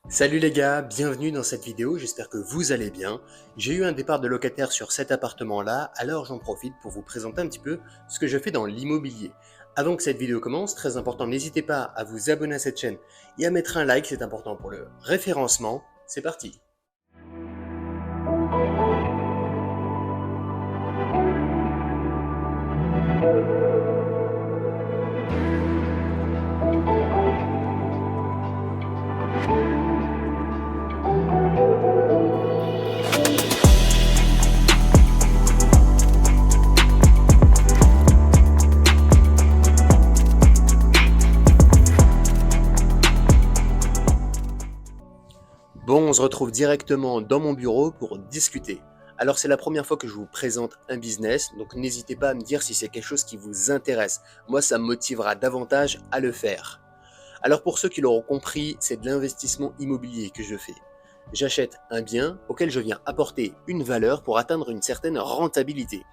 Salut les gars, bienvenue dans cette vidéo, j'espère que vous allez bien. J'ai eu un départ de locataire sur cet appartement-là, alors j'en profite pour vous présenter un petit peu ce que je fais dans l'immobilier. Avant que cette vidéo commence, très important, n'hésitez pas à vous abonner à cette chaîne et à mettre un like, c'est important pour le référencement. C'est parti. Bon, on se retrouve directement dans mon bureau pour discuter. Alors c'est la première fois que je vous présente un business, donc n'hésitez pas à me dire si c'est quelque chose qui vous intéresse. Moi, ça me motivera davantage à le faire. Alors pour ceux qui l'auront compris, c'est de l'investissement immobilier que je fais. J'achète un bien auquel je viens apporter une valeur pour atteindre une certaine rentabilité.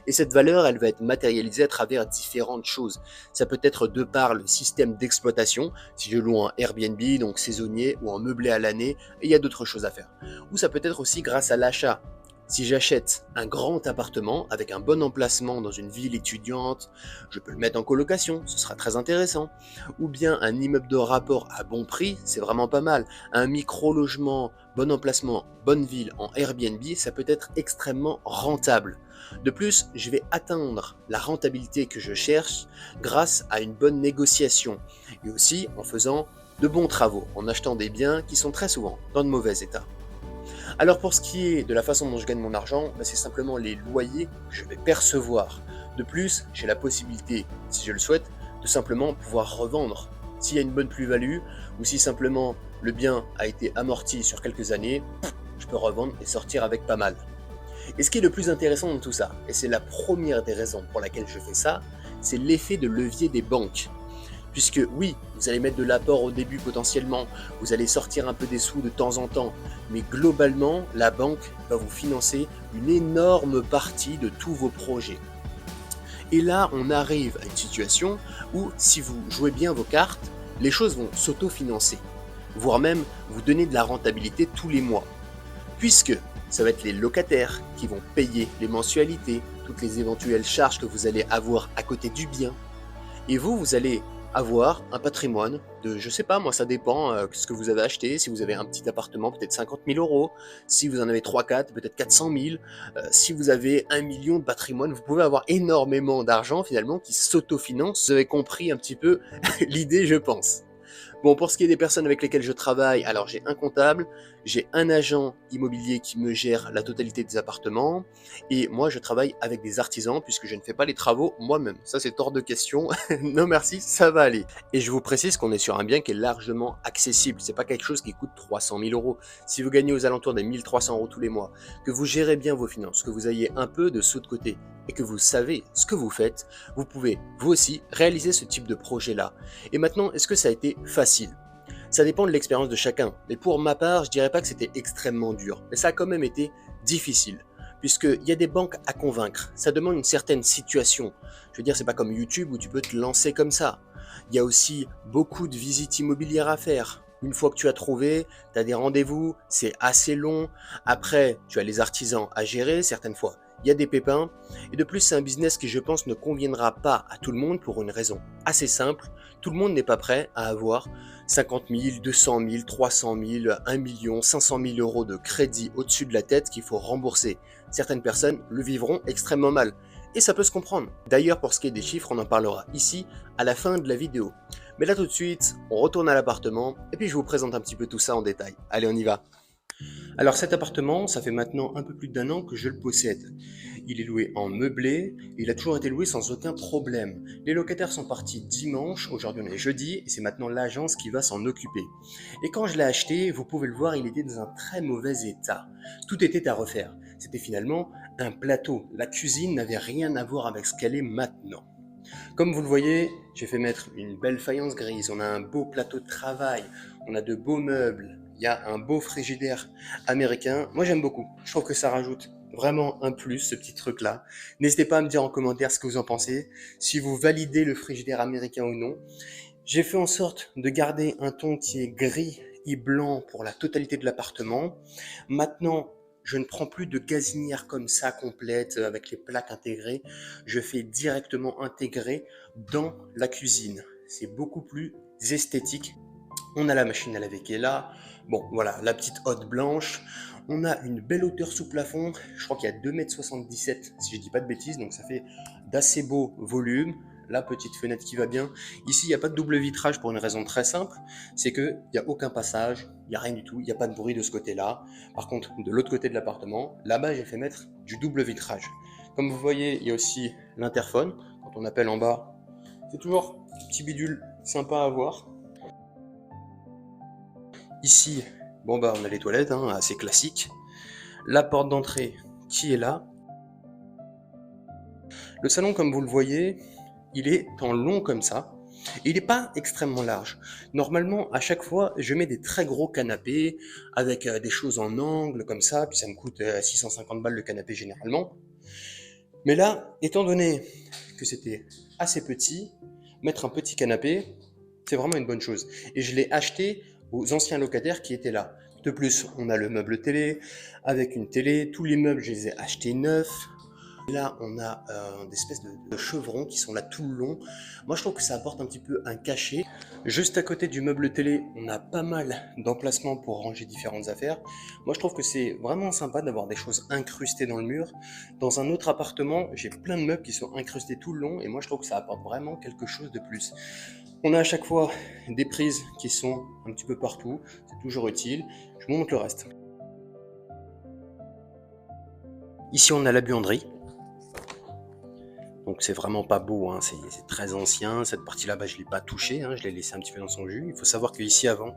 Et cette valeur, elle va être matérialisée à travers différentes choses. Ça peut être de par le système d'exploitation, si je loue en Airbnb, donc saisonnier, ou en meublé à l'année, et il y a d'autres choses à faire. Ou ça peut être aussi grâce à l'achat. Si j'achète un grand appartement avec un bon emplacement dans une ville étudiante, je peux le mettre en colocation, ce sera très intéressant. Ou bien un immeuble de rapport à bon prix, c'est vraiment pas mal. Un micro-logement, bon emplacement, bonne ville en Airbnb, ça peut être extrêmement rentable. De plus, je vais atteindre la rentabilité que je cherche grâce à une bonne négociation et aussi en faisant de bons travaux, en achetant des biens qui sont très souvent dans de mauvais état. Alors pour ce qui est de la façon dont je gagne mon argent, c'est simplement les loyers que je vais percevoir. De plus, j'ai la possibilité, si je le souhaite, de simplement pouvoir revendre. S'il y a une bonne plus-value, ou si simplement le bien a été amorti sur quelques années, je peux revendre et sortir avec pas mal. Et ce qui est le plus intéressant dans tout ça, et c'est la première des raisons pour laquelle je fais ça, c'est l'effet de levier des banques. Puisque oui, vous allez mettre de l'apport au début potentiellement, vous allez sortir un peu des sous de temps en temps, mais globalement, la banque va vous financer une énorme partie de tous vos projets. Et là, on arrive à une situation où, si vous jouez bien vos cartes, les choses vont s'auto-financer, voire même vous donner de la rentabilité tous les mois. Puisque ça va être les locataires qui vont payer les mensualités, toutes les éventuelles charges que vous allez avoir à côté du bien, et vous allez avoir un patrimoine de, je sais pas, moi ça dépend ce que vous avez acheté. Si vous avez un petit appartement, peut-être 50 000 euros. Si vous en avez 3-4, peut-être 400 000. Si vous avez 1 million de patrimoine, vous pouvez avoir énormément d'argent finalement qui s'autofinance. Vous avez compris un petit peu l'idée, je pense. Bon, pour ce qui est des personnes avec lesquelles je travaille, alors j'ai un comptable, j'ai un agent immobilier qui me gère la totalité des appartements, et moi je travaille avec des artisans puisque je ne fais pas les travaux moi-même. Ça c'est hors de question. Non merci, ça va aller. Et je vous précise qu'on est sur un bien qui est largement accessible. C'est pas quelque chose qui coûte 300 000 euros. Si vous gagnez aux alentours des 1300 euros tous les mois, que vous gérez bien vos finances, que vous ayez un peu de sous de côté et que vous savez ce que vous faites, vous pouvez vous aussi réaliser ce type de projet-là. Et maintenant, est-ce que ça a été facile? Ça dépend de l'expérience de chacun, mais pour ma part, je dirais pas que c'était extrêmement dur, mais ça a quand même été difficile, puisqu'il y a des banques à convaincre, ça demande une certaine situation. Je veux dire, c'est pas comme YouTube où tu peux te lancer comme ça. Il y a aussi beaucoup de visites immobilières à faire. Une fois que tu as trouvé, tu as des rendez-vous, c'est assez long. Après, tu as les artisans à gérer certaines fois. Il y a des pépins. Et de plus, c'est un business qui, je pense, ne conviendra pas à tout le monde pour une raison assez simple. Tout le monde n'est pas prêt à avoir 50 000, 200 000, 300 000, 1 million, 500 000 euros de crédit au-dessus de la tête qu'il faut rembourser. Certaines personnes le vivront extrêmement mal. Et ça peut se comprendre. D'ailleurs, pour ce qui est des chiffres, on en parlera ici à la fin de la vidéo. Mais là tout de suite, on retourne à l'appartement et puis je vous présente un petit peu tout ça en détail. Allez, on y va. Alors cet appartement, ça fait maintenant un peu plus d'un an que je le possède. Il est loué en meublé, et il a toujours été loué sans aucun problème. Les locataires sont partis dimanche, aujourd'hui on est jeudi, et c'est maintenant l'agence qui va s'en occuper. Et quand je l'ai acheté, vous pouvez le voir, il était dans un très mauvais état. Tout était à refaire. C'était finalement un plateau. La cuisine n'avait rien à voir avec ce qu'elle est maintenant. Comme vous le voyez, j'ai fait mettre une belle faïence grise, on a un beau plateau de travail, on a de beaux meubles, il y a un beau frigidaire américain. Moi j'aime beaucoup, je trouve que ça rajoute vraiment un plus, ce petit truc-là. N'hésitez pas à me dire en commentaire ce que vous en pensez, si vous validez le frigidaire américain ou non. J'ai fait en sorte de garder un ton qui est gris et blanc pour la totalité de l'appartement. Maintenant, je ne prends plus de gazinière comme ça complète avec les plaques intégrées. Je fais directement intégrer dans la cuisine. C'est beaucoup plus esthétique. On a la machine à laver qui est là. Bon, voilà, la petite hotte blanche. On a une belle hauteur sous plafond. Je crois qu'il y a 2,77 m si je ne dis pas de bêtises. Donc ça fait d'assez beau volume. La petite fenêtre qui va bien. Ici, il n'y a pas de double vitrage pour une raison très simple. C'est qu'il n'y a aucun passage, il n'y a rien du tout, il n'y a pas de bruit de ce côté-là. Par contre, de l'autre côté de l'appartement, là-bas, j'ai fait mettre du double vitrage. Comme vous voyez, il y a aussi l'interphone. Quand on appelle en bas, c'est toujours un petit bidule sympa à voir. Ici, bon on a les toilettes, assez classiques. La porte d'entrée qui est là. Le salon, comme vous le voyez, il est en long comme ça. Et il n'est pas extrêmement large. Normalement, à chaque fois, je mets des très gros canapés avec des choses en angle comme ça, puis ça me coûte 650 balles le canapé généralement. Mais là, étant donné que c'était assez petit, mettre un petit canapé, c'est vraiment une bonne chose. Et je l'ai acheté aux anciens locataires qui étaient là. De plus, on a le meuble télé, avec une télé. Tous les meubles, je les ai achetés neufs. Là, on a des espèces de chevrons qui sont là tout le long. Moi, je trouve que ça apporte un petit peu un cachet. Juste à côté du meuble télé, on a pas mal d'emplacements pour ranger différentes affaires. Moi, je trouve que c'est vraiment sympa d'avoir des choses incrustées dans le mur. Dans un autre appartement, j'ai plein de meubles qui sont incrustés tout le long et moi, je trouve que ça apporte vraiment quelque chose de plus. On a à chaque fois des prises qui sont un petit peu partout. C'est toujours utile. Je vous montre le reste. Ici, on a la buanderie. Donc c'est vraiment pas beau, c'est très ancien. Cette partie-là, je ne l'ai pas touchée, je l'ai laissé un petit peu dans son jus. Il faut savoir qu'ici avant,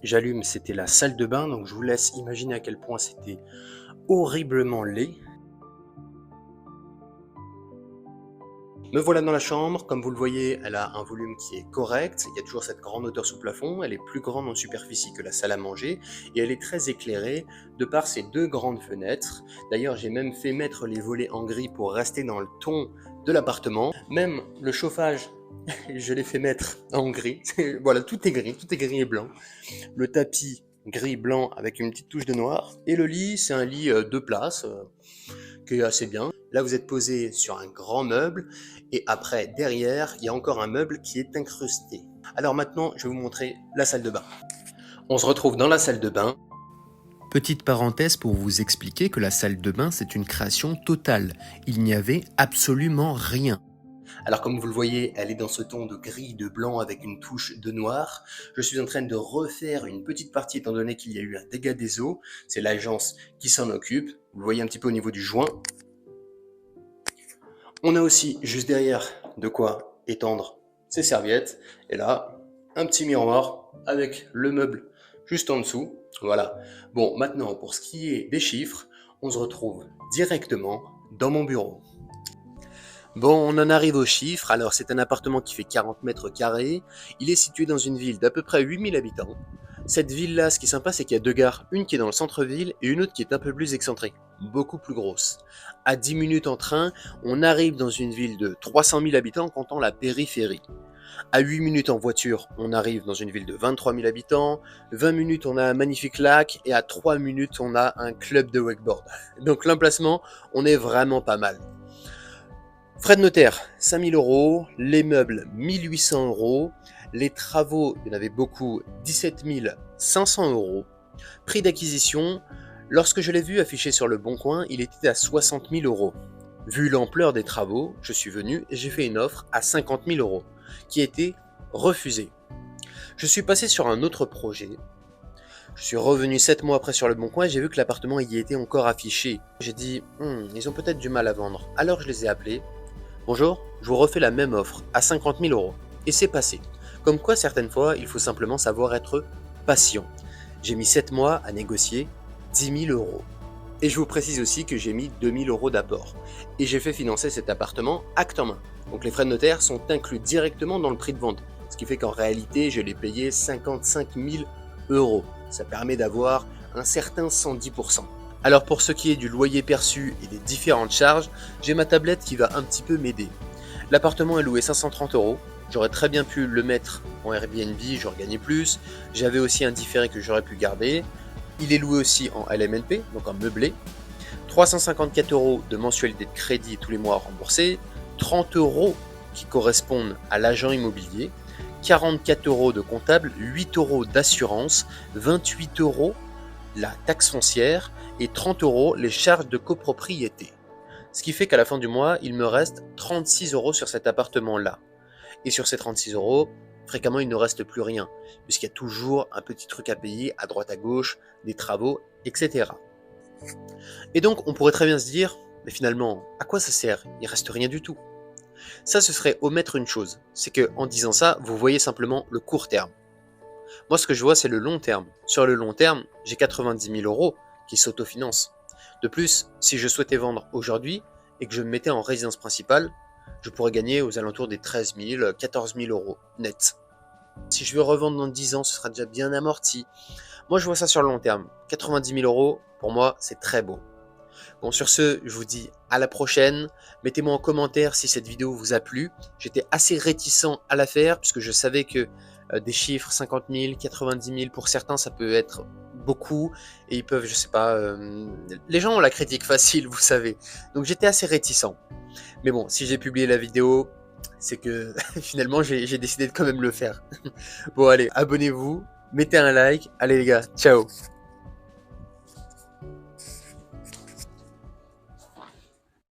j'allume, c'était la salle de bain. Donc je vous laisse imaginer à quel point c'était horriblement laid. Me voilà dans la chambre. Comme vous le voyez, elle a un volume qui est correct. Il y a toujours cette grande hauteur sous plafond. Elle est plus grande en superficie que la salle à manger. Et elle est très éclairée de par ces deux grandes fenêtres. D'ailleurs, j'ai même fait mettre les volets en gris pour rester dans le ton de l'appartement. Même le chauffage, je l'ai fait mettre en gris. Voilà, tout est gris et blanc. Le tapis gris-blanc avec une petite touche de noir. Et le lit, c'est un lit 2 places qui est assez bien. Là, vous êtes posé sur un grand meuble et après, derrière, il y a encore un meuble qui est incrusté. Alors maintenant, je vais vous montrer la salle de bain. On se retrouve dans la salle de bain. Petite parenthèse pour vous expliquer que la salle de bain, c'est une création totale. Il n'y avait absolument rien. Alors comme vous le voyez, elle est dans ce ton de gris, de blanc avec une touche de noir. Je suis en train de refaire une petite partie étant donné qu'il y a eu un dégât des eaux. C'est l'agence qui s'en occupe. Vous le voyez un petit peu au niveau du joint. On a aussi juste derrière de quoi étendre ses serviettes. Et là, un petit miroir avec le meuble juste en dessous. Voilà. Bon, maintenant pour ce qui est des chiffres, on se retrouve directement dans mon bureau. Bon, on en arrive aux chiffres. Alors, c'est un appartement qui fait 40 mètres carrés. Il est situé dans une ville d'à peu près 8000 habitants. Cette ville-là, ce qui est sympa, c'est qu'il y a 2 gares. Une qui est dans le centre-ville et une autre qui est un peu plus excentrée, beaucoup plus grosse. À 10 minutes en train, on arrive dans une ville de 300 000 habitants en comptant la périphérie. À 8 minutes en voiture, on arrive dans une ville de 23 000 habitants. 20 minutes, on a un magnifique lac. Et à 3 minutes, on a un club de wakeboard. Donc l'emplacement, on est vraiment pas mal. Frais de notaire, 5 000 €, les meubles, 1 800 €, les travaux, il y en avait beaucoup, 17 500 €. Prix d'acquisition, lorsque je l'ai vu affiché sur le Bon Coin, il était à 60 000 €. Vu l'ampleur des travaux, je suis venu et j'ai fait une offre à 50 000 €, qui a été refusée. Je suis passé sur un autre projet. Je suis revenu 7 mois après sur le Bon Coin et j'ai vu que l'appartement y était encore affiché. J'ai dit, ils ont peut-être du mal à vendre. Alors je les ai appelés. Bonjour, je vous refais la même offre à 50 000 €. Et c'est passé. Comme quoi, certaines fois, il faut simplement savoir être patient. J'ai mis 7 mois à négocier 10 000 €. Et je vous précise aussi que j'ai mis 2 000 € d'apport. Et j'ai fait financer cet appartement acte en main. Donc les frais de notaire sont inclus directement dans le prix de vente. Ce qui fait qu'en réalité, je l'ai payé 55 000 €. Ça permet d'avoir un certain 110%. Alors pour ce qui est du loyer perçu et des différentes charges, j'ai ma tablette qui va un petit peu m'aider. L'appartement est loué 530 €. J'aurais très bien pu le mettre en Airbnb, j'aurais gagné plus. J'avais aussi un différé que j'aurais pu garder. Il est loué aussi en LMNP, donc en meublé. 354 € de mensualité de crédit tous les mois remboursés. 30 € qui correspondent à l'agent immobilier. 44 € de comptable, 8 € d'assurance, 28 € la taxe foncière et 30 € les charges de copropriété. Ce qui fait qu'à la fin du mois, il me reste 36 € sur cet appartement-là. Et sur ces 36 €, fréquemment, il ne reste plus rien, puisqu'il y a toujours un petit truc à payer à droite à gauche, des travaux, etc. Et donc, on pourrait très bien se dire, mais finalement, à quoi ça sert? Il reste rien du tout. Ça, ce serait omettre une chose, c'est que en disant ça, vous voyez simplement le court terme. Moi, ce que je vois, c'est le long terme. Sur le long terme, j'ai 90 000 € qui s'autofinancent. De plus, si je souhaitais vendre aujourd'hui et que je me mettais en résidence principale, je pourrais gagner aux alentours des 13 000, 14 000 € net. Si je veux revendre dans 10 ans, ce sera déjà bien amorti. Moi, je vois ça sur le long terme. 90 000 €, pour moi, c'est très beau. Bon, sur ce, je vous dis à la prochaine. Mettez-moi en commentaire si cette vidéo vous a plu. J'étais assez réticent à la faire puisque je savais que des chiffres 50 000, 90 000, pour certains, ça peut être beaucoup et ils peuvent, je sais pas, les gens ont la critique facile, vous savez. Donc j'étais assez réticent. Mais bon, si j'ai publié la vidéo, c'est que finalement j'ai décidé de quand même le faire. Bon allez, abonnez-vous, mettez un like. Allez les gars, ciao.